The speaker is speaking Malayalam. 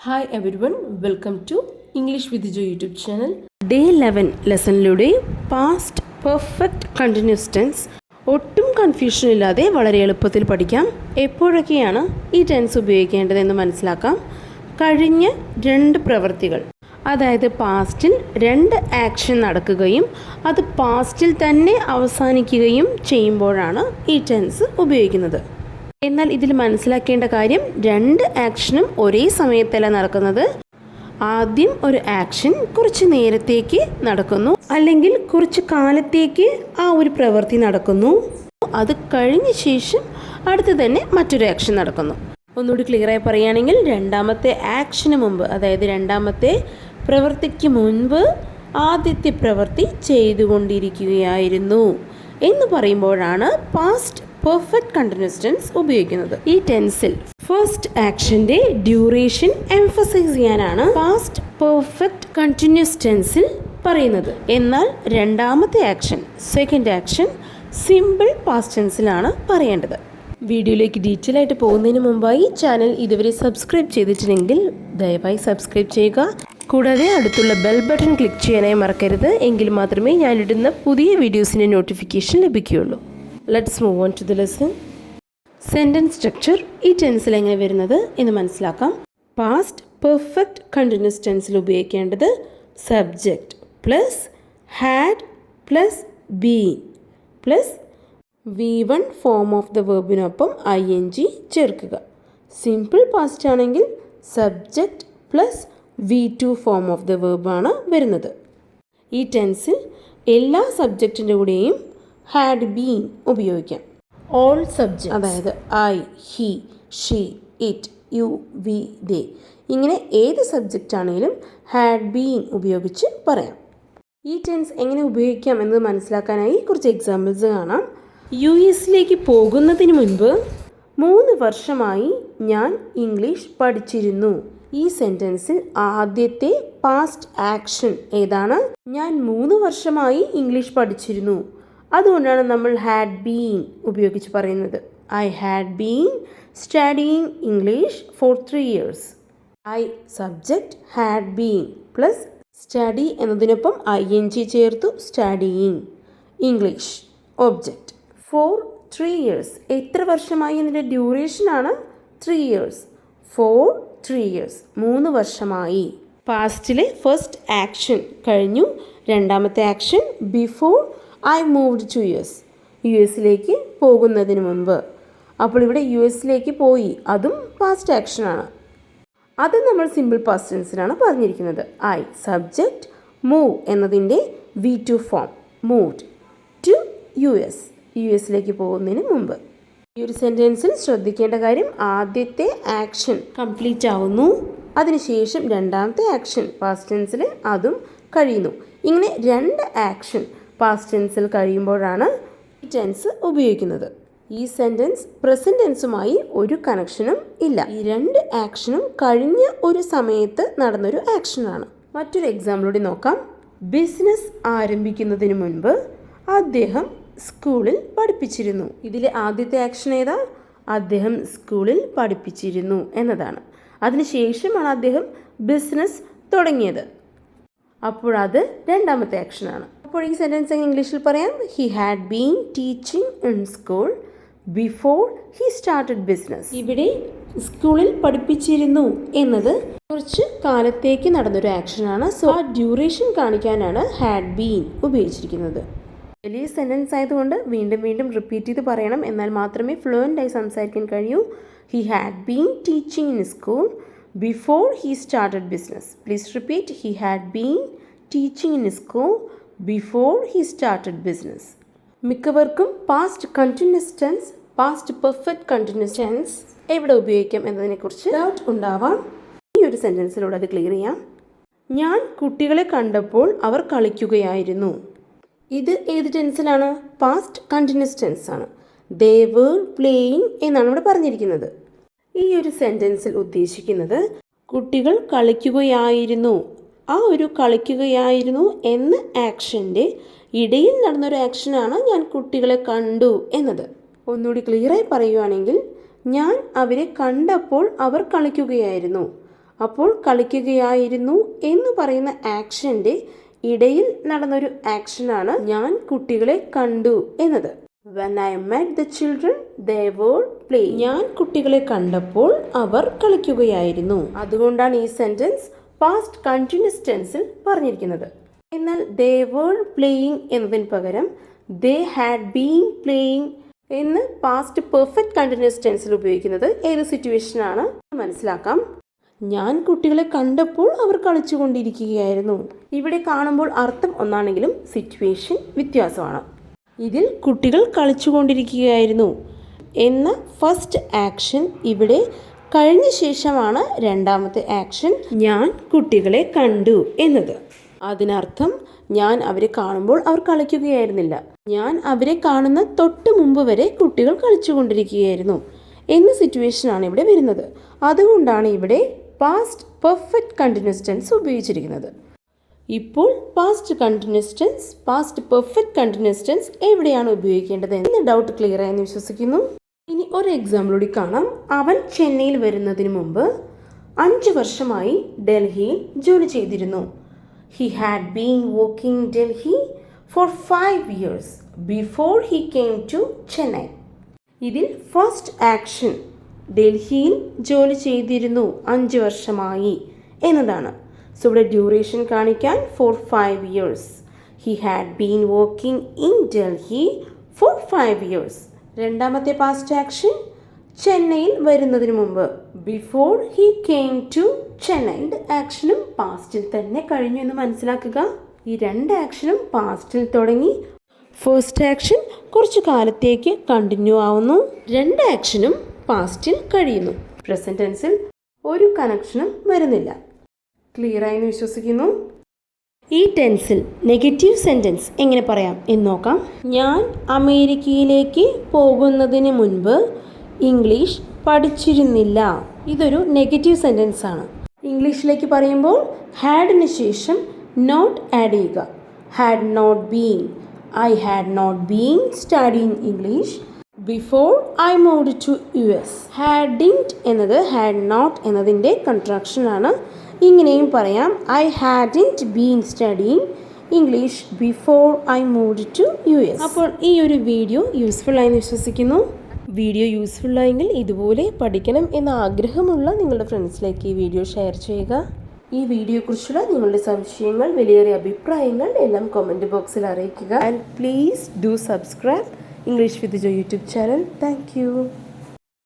Hi everyone, welcome to English with Joe YouTube channel. Day 11 ലെസണിലൂടെ പാസ്റ്റ് പെർഫെക്റ്റ് കണ്ടിന്യൂസ് ടെൻസ് ഒട്ടും കൺഫ്യൂഷൻ ഇല്ലാതെ വളരെ എളുപ്പത്തിൽ പഠിക്കാം. എപ്പോഴൊക്കെയാണ് ഈ ടെൻസ് ഉപയോഗിക്കേണ്ടതെന്ന് മനസ്സിലാക്കാം. കഴിഞ്ഞ രണ്ട് പ്രവൃത്തികൾ, അതായത് പാസ്റ്റിൽ രണ്ട് ആക്ഷൻ നടക്കുകയും അത് പാസ്റ്റിൽ തന്നെ അവസാനിക്കുകയും ചെയ്യുമ്പോഴാണ് ഈ ടെൻസ് ഉപയോഗിക്കുന്നത്. എന്നാൽ ഇതിൽ മനസ്സിലാക്കേണ്ട കാര്യം, രണ്ട് ആക്ഷനും ഒരേ സമയത്തല്ല നടക്കുന്നത്. ആദ്യം ഒരു ആക്ഷൻ കുറച്ച് നേരത്തേക്ക് നടക്കുന്നു, അല്ലെങ്കിൽ കുറച്ച് കാലത്തേക്ക് ആ ഒരു പ്രവൃത്തി നടക്കുന്നു. അത് കഴിഞ്ഞ ശേഷം അടുത്ത് തന്നെ മറ്റൊരു ആക്ഷൻ നടക്കുന്നു. ഒന്നുകൂടി ക്ലിയറായി പറയുകയാണെങ്കിൽ, രണ്ടാമത്തെ ആക്ഷന് മുമ്പ്, അതായത് രണ്ടാമത്തെ പ്രവൃത്തിക്ക് മുൻപ് ആദ്യത്തെ പ്രവൃത്തി ചെയ്തുകൊണ്ടിരിക്കുകയായിരുന്നു എന്ന് പറയുമ്പോഴാണ് പാസ്റ്റ് പെർഫെക്റ്റ് കണ്ടിന്യൂസ് ടെൻസ് ഉപയോഗിക്കുന്നത്. ഈ ടെൻസിൽ ഫസ്റ്റ് ആക്ഷന്റെ ഡ്യൂറേഷൻ എംഫസൈസ് ചെയ്യാനാണ് പാസ്റ്റ് പെർഫെക്റ്റ് കണ്ടിന്യൂസ് ടെൻസിൽ പറയുന്നത്. എന്നാൽ രണ്ടാമത്തെ action, second action, simple past ടെൻസിലാണ് പറയേണ്ടത്. വീഡിയോയിലേക്ക് ഡീറ്റെയിൽ ആയിട്ട് പോകുന്നതിന് മുമ്പായി ചാനൽ ഇതുവരെ സബ്സ്ക്രൈബ് ചെയ്തിട്ടില്ലെങ്കിൽ ദയവായി സബ്സ്ക്രൈബ് ചെയ്യുക. കൂടാതെ അടുത്തുള്ള ബെൽ ബട്ടൺ ക്ലിക്ക് ചെയ്യാനായി മറക്കരുത്. എങ്കിൽ മാത്രമേ ഞാനിടുന്ന പുതിയ വീഡിയോസിൻ്റെ നോട്ടിഫിക്കേഷൻ ലഭിക്കുകയുള്ളൂ. Let's move on to the lesson. Sentence structure ഈ ടെൻസിൽ എങ്ങനെ വരുന്നത് എന്ന് മനസ്സിലാക്കാം. പാസ്റ്റ് പെർഫെക്റ്റ് കണ്ടിന്യൂസ് ടെൻസിൽ ഉപയോഗിക്കേണ്ടത് subject plus had plus been plus V1 form of the വെർബിനൊപ്പം ING ചേർക്കുക. സിമ്പിൾ പാസ്റ്റ് ആണെങ്കിൽ subject plus V2 form of the വെർബാണ് വരുന്നത്. ഈ ടെൻസിൽ എല്ലാ സബ്ജക്റ്റിൻ്റെ കൂടെയും ഹാഡ് ബീൻ ഉപയോഗിക്കാം. ഓൾ സബ്ജക്റ്റ്, അതായത് I, he, she, it, you, we, they, ഇങ്ങനെ ഏത് സബ്ജക്റ്റ് ആണെങ്കിലും ഹാഡ് ബീൻ ഉപയോഗിച്ച് പറയാം. ഈ ടെൻസ് എങ്ങനെ ഉപയോഗിക്കാം എന്നത് മനസ്സിലാക്കാനായി കുറച്ച് എക്സാമ്പിൾസ് കാണാം. US പോകുന്നതിന് മുൻപ് 3 വർഷമായി ഞാൻ ഇംഗ്ലീഷ് പഠിച്ചിരുന്നു. ഈ സെൻറ്റൻസിൽ ആദ്യത്തെ പാസ്റ്റ് ആക്ഷൻ ഏതാണ്? ഞാൻ 3 വർഷമായി ഇംഗ്ലീഷ് പഠിച്ചിരുന്നു. അതുകൊണ്ടാണ് നമ്മൾ ഹാഡ് ബീൻ ഉപയോഗിച്ച് പറയുന്നത്. I had been studying English for 3 years. I subject, had been plus study എന്നതിനൊപ്പം ING ചേർത്തു, studying English object. For 3 years, എത്ര വർഷമായി എന്നതിൻ്റെ ഡ്യൂറേഷനാണ് 3 years. ഫോർ 3 years, 3 വർഷമായി. പാസ്റ്റിലെ ഫസ്റ്റ് ആക്ഷൻ കഴിഞ്ഞു. രണ്ടാമത്തെ action before I moved to US പോകുന്നതിന് മുമ്പ്. അപ്പോൾ ഇവിടെ US പോയി, അതും പാസ്റ്റ് ആക്ഷനാണ്. അത് നമ്മൾ സിമ്പിൾ പാസ്റ്റ് ടെൻസിലാണ് പറഞ്ഞിരിക്കുന്നത്. ഐ സബ്ജക്റ്റ്, മൂവ് എന്നതിൻ്റെ V2 form, moved to US പോകുന്നതിന് മുമ്പ്. ഈ ഒരു സെൻറ്റൻസിൽ ശ്രദ്ധിക്കേണ്ട കാര്യം, ആദ്യത്തെ ആക്ഷൻ കംപ്ലീറ്റ് ആവുന്നു, അതിനുശേഷം രണ്ടാമത്തെ ആക്ഷൻ പാസ്റ്റ് ടെൻസിൽ അതും കഴിയുന്നു. ഇങ്ങനെ രണ്ട് ആക്ഷൻ പാസ്റ്റ് ടെൻസിൽ കഴിയുമ്പോഴാണ് ഈ ടെൻസ് ഉപയോഗിക്കുന്നത്. ഈ സെൻറ്റൻസ് പ്രസൻറ്റ് ടെൻസുമായി ഒരു കണക്ഷനും ഇല്ല. ഈ രണ്ട് ആക്ഷനും കഴിഞ്ഞ ഒരു സമയത്ത് നടന്നൊരു ആക്ഷനാണ്. മറ്റൊരു എക്സാമ്പിളൂടെ നോക്കാം. ബിസിനസ് ആരംഭിക്കുന്നതിന് മുൻപ് അദ്ദേഹം സ്കൂളിൽ പഠിപ്പിച്ചിരുന്നു. ഇതിലെ ആദ്യത്തെ ആക്ഷൻ ഏതാ? അദ്ദേഹം സ്കൂളിൽ പഠിപ്പിച്ചിരുന്നു എന്നതാണ്. അതിനുശേഷമാണ് അദ്ദേഹം ബിസിനസ് തുടങ്ങിയത്. അപ്പോഴത് രണ്ടാമത്തെ ആക്ഷനാണ്. അപ്പോൾ ഈ സെൻറ്റൻസ് എങ്ങനെ ഇംഗ്ലീഷിൽ പറയാം? He had been teaching in school before he started business. ഇവിടെ സ്കൂളിൽ പഠിപ്പിച്ചിരുന്നു എന്നത് കുറച്ച് കാലത്തേക്ക് നടന്നൊരു ആക്ഷനാണ്. സോ ആ ഡ്യൂറേഷൻ കാണിക്കാനാണ് ഹാഡ് ബീൻ ഉപയോഗിച്ചിരിക്കുന്നത്. വലിയ സെൻറ്റൻസ് ആയതുകൊണ്ട് വീണ്ടും വീണ്ടും റിപ്പീറ്റ് ചെയ്ത് പറയണം, എന്നാൽ മാത്രമേ ഫ്ലുവൻ്റായി സംസാരിക്കാൻ കഴിയൂ. He had been teaching in school before he started business. Please repeat. He had been teaching in school before he started business. മിക്കവർക്കും past continuous tense, past perfect continuous tense എവിടെ ഉപയോഗിക്കാം എന്നതിനെക്കുറിച്ച് ഡൗട്ട് ഉണ്ടാവാം. ഈ ഒരു സെൻറ്റൻസിലൂടെ അത് ക്ലിയർ ചെയ്യാം. ഞാൻ കുട്ടികളെ കണ്ടപ്പോൾ അവർ കളിക്കുകയായിരുന്നു. ഇത് ഏത് ടെൻസിലാണ്? പാസ്റ്റ് കണ്ടിന്യൂസ് ടെൻസ് ആണ്. ദേ വേർ പ്ലേയിങ് എന്നാണ് ഇവിടെ പറഞ്ഞിരിക്കുന്നത്. ഈ ഒരു സെൻറ്റൻസിൽ ഉദ്ദേശിക്കുന്നത് കുട്ടികൾ കളിക്കുകയായിരുന്നു. ആ ഒരു കളിക്കുകയായിരുന്നു എന്ന ആക്ഷൻ്റെ ഇടയിൽ നടന്നൊരു ആക്ഷനാണ് ഞാൻ കുട്ടികളെ കണ്ടു എന്നത്. ഒന്നുകൂടി ക്ലിയറായി പറയുകയാണെങ്കിൽ, ഞാൻ അവരെ കണ്ടപ്പോൾ അവർ കളിക്കുകയായിരുന്നു. അപ്പോൾ കളിക്കുകയായിരുന്നു എന്ന് പറയുന്ന ആക്ഷൻ്റെ ഇടയിൽ നടന്നൊരു ആക്ഷനാണ് ഞാൻ കുട്ടികളെ കണ്ടു എന്നത്. When I met the children, they were playing. ഞാൻ കുട്ടികളെ കണ്ടപ്പോൾ അവർ കളിക്കുകയായിരുന്നു. അതുകൊണ്ടാണ് ഈ സെന്റൻസ് പാസ്റ്റ് കണ്ടിന്യൂസ് ടെൻസിൽ പറഞ്ഞിരിക്കുന്നത്. എന്നാൽ they were playing എന്നതിന് പകരം they had been playing എന്ന് പാസ്റ്റ് പെർഫെക്റ്റ് കണ്ടിന്യൂസ് ടെൻസിൽ ഉപയോഗിക്കുന്നത് ഏത് സിറ്റുവേഷനാണ് മനസ്സിലാക്കാം. ഞാൻ കുട്ടികളെ കണ്ടപ്പോൾ അവർ കളിച്ചുകൊണ്ടിരിക്കുകയായിരുന്നു. ഇവിടെ കാണുമ്പോൾ അർത്ഥം ഒന്നാണെങ്കിലും സിറ്റുവേഷൻ വ്യത്യാസമാണ്. ഇതിൽ കുട്ടികൾ കളിച്ചുകൊണ്ടിരിക്കുകയായിരുന്നു എന്ന ഫസ്റ്റ് ആക്ഷൻ ഇവിടെ കഴിഞ്ഞ ശേഷമാണ് രണ്ടാമത്തെ ആക്ഷൻ ഞാൻ കുട്ടികളെ കണ്ടു എന്നത്. അതിനർത്ഥം ഞാൻ അവരെ കാണുമ്പോൾ അവർ കളിക്കുകയായിരുന്നില്ല, ഞാൻ അവരെ കാണുന്ന തൊട്ട് മുമ്പ് വരെ കുട്ടികൾ കളിച്ചുകൊണ്ടിരിക്കുകയായിരുന്നു എന്ന സിറ്റുവേഷനാണ് ഇവിടെ വരുന്നത്. അതുകൊണ്ടാണ് ഇവിടെ പാസ്റ്റ് പെർഫെക്റ്റ് കണ്ടിന്യൂസ് ടെൻസ് ഉപയോഗിച്ചിരിക്കുന്നത്. ഇപ്പോൾ past continuous tense, past perfect continuous tense എവിടെയാണ് ഉപയോഗിക്കേണ്ടത് എന്ന ഡൗട്ട് ക്ലിയർ ആയെന്ന് വിശ്വസിക്കുന്നു. ഇനി ഒരു എക്സാമ്പിൾ കൂടി കാണാം. അവൻ ചെന്നൈയിൽ വരുന്നതിന് മുമ്പ് 5 വർഷമായി ഡൽഹിയിൽ ജോലി ചെയ്തിരുന്നു. He had been working in Delhi for 5 years before he came to Chennai. ഇതിൽ ഫസ്റ്റ് ആക്ഷൻ ഡൽഹിയിൽ ജോലി ചെയ്തിരുന്നു 5 വർഷമായി എന്നതാണ്. സോ ഇവിടെ ഡ്യൂറേഷൻ കാണിക്കാൻ for 5 years. He had been working in Delhi for 5 years. രണ്ടാമത്തെ പാസ്റ്റ് ആക്ഷൻ ചെന്നൈയിൽ വരുന്നതിന് മുമ്പ് before he came to Chennai. ആക്ഷനും പാസ്റ്റിൽ തന്നെ കഴിഞ്ഞു എന്ന് മനസ്സിലാക്കുക. ഈ 2 ആക്ഷനും പാസ്റ്റിൽ തുടങ്ങി. ഫസ്റ്റ് ആക്ഷൻ കുറച്ചു കാലത്തേക്ക് കണ്ടിന്യൂ ആവുന്നു, 2 ആക്ഷനും പാസ്റ്റിൽ കഴിയുന്നു. പ്രസന്റ് ടെൻസിൽ ഒരു കണക്ഷനും വരുന്നില്ല. ക്ലിയർ ആയെന്ന് വിശ്വസിക്കുന്നു. ഈ ടെൻസിൽ നെഗറ്റീവ് സെൻറ്റൻസ് എങ്ങനെ പറയാം എന്ന് നോക്കാം. ഞാൻ അമേരിക്കയിലേക്ക് പോകുന്നതിന് മുൻപ് ഇംഗ്ലീഷ് പഠിച്ചിരുന്നില്ല. ഇതൊരു നെഗറ്റീവ് സെൻറ്റൻസ് ആണ്. ഇംഗ്ലീഷിലേക്ക് പറയുമ്പോൾ ഹാഡിന് ശേഷം നോട്ട് ആഡ് ചെയ്യുക. Had not been, I had not been studying English before I moved to US. Hadn't എന്നത് ഹാഡ് നോട്ട് എന്നതിൻ്റെ കൺട്രാക്ഷൻ ആണ്. ഇങ്ങനെയും പറയാം, I hadn't been studying English before I moved to US. അപ്പോൾ ഈ ഒരു വീഡിയോ യൂസ്ഫുൾ ആയെന്ന് വിശ്വസിക്കുന്നു. വീഡിയോ യൂസ്ഫുൾ ആയെങ്കിൽ ഇതുപോലെ പഠിക്കണം എന്ന ആഗ്രഹമുള്ള നിങ്ങളുടെ ഫ്രണ്ട്സിലേക്ക് ഈ വീഡിയോ ഷെയർ ചെയ്യുക. ഈ വീഡിയോയെക്കുറിച്ചുള്ള നിങ്ങളുടെ സംശയങ്ങൾ, വിലയേറിയ അഭിപ്രായങ്ങൾ എല്ലാം കമൻറ്റ് ബോക്സിൽ അറിയിക്കുക. And please do subscribe English with Joe YouTube channel. Thank U.